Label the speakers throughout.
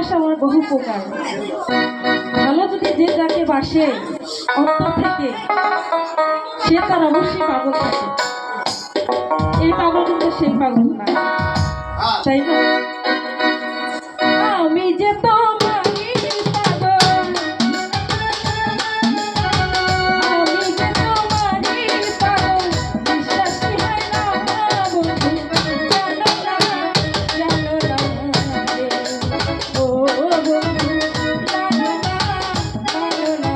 Speaker 1: ভালোবাসা আমার বহু প্রকার। ভালো যদি যে যাকে বাসে অন্তর থেকে, সে তার অবশ্যই পাগল থাকে। এই পাগল কিন্তু সেই পাগল না, তাই না? আমি যে তোমারই পাগল, আমি যে তোমারই পাগল, বিশ্বাসই হয় না বন্ধু, জানো না, জানো না রে, ও বন্ধু, জানো না, জানো না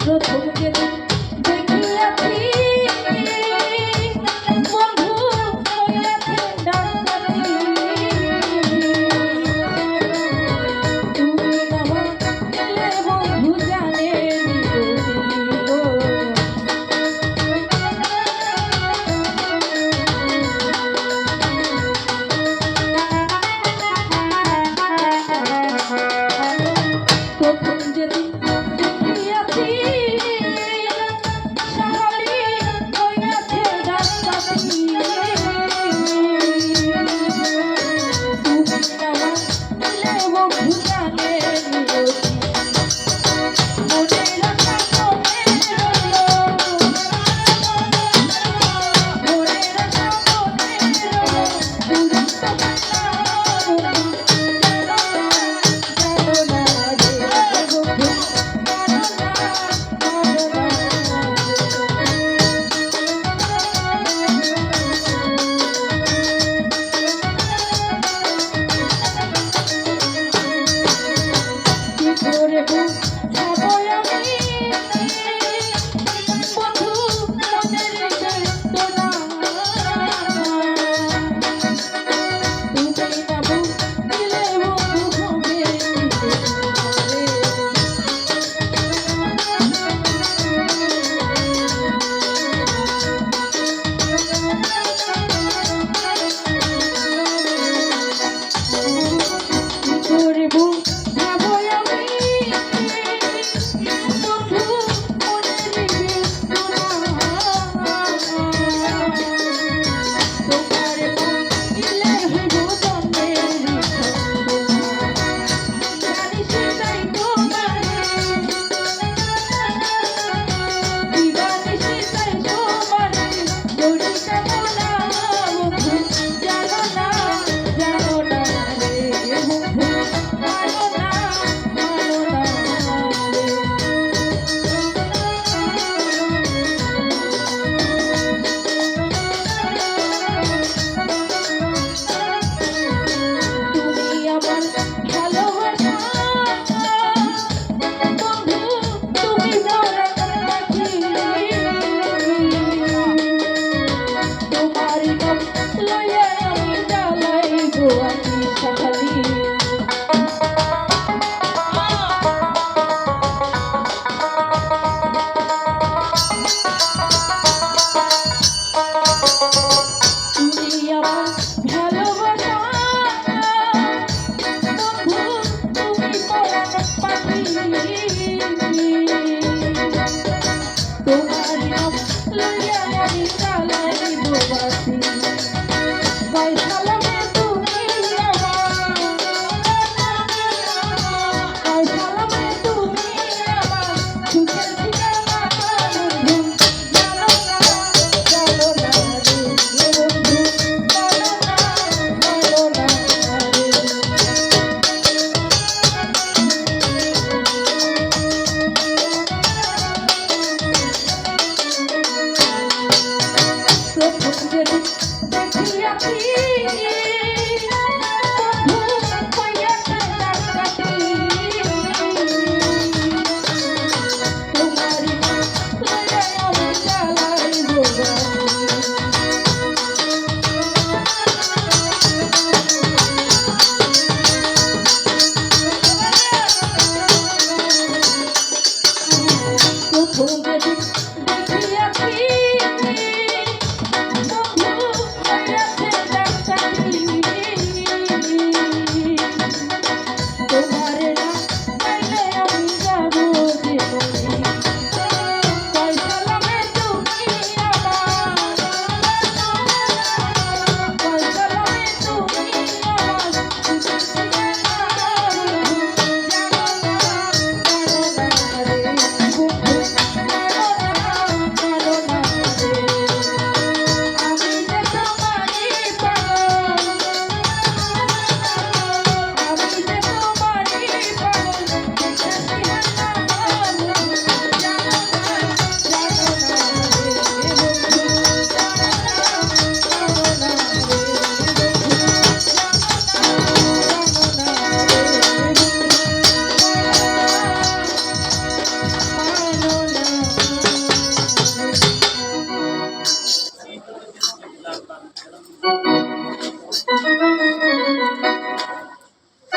Speaker 1: প্রথম যেদিন দেখিয়াছি বন্ধু হইয়াছে ডাকাতি, তুমি আমার দিলে বন্ধু জানে প্রথম যেদিন দেখিয়াছি সাহারি হইয়াছে ডাকাতি, তুমি আমার দিলে বন্ধু জানে মনের আশা মনে রইল, মনের আশা মনে রইল, দুরন্ত জানো না রে বন্ধু, জানো না, জানো না কি করে বুঝাবো আমি বন্ধু মনের বেদনা, তুমি না বুঝলে বন্ধু হবে কি করে। কি করে বুঝাবো আমি বন্ধু মনের বেদনা, তোমার দিলে হইব জন্মের জানি সেটাই তোমার, দিবানি সেটাই তোমার, দড়ি কামনা বন্ধু, জানো না, জানো না রে বন্ধু, জানো না, জানো না রে। তুমি আমার ভালোবাসা বন্ধু, তুমি পরাণ পাখি, তোমার নাম লইয়া আমি জ্বালাই গো আমি সাহালি। তুমি আমার ভালোবাসা বন্ধু, তুমি পরাণ পাখি, তোমার নাম লইয়া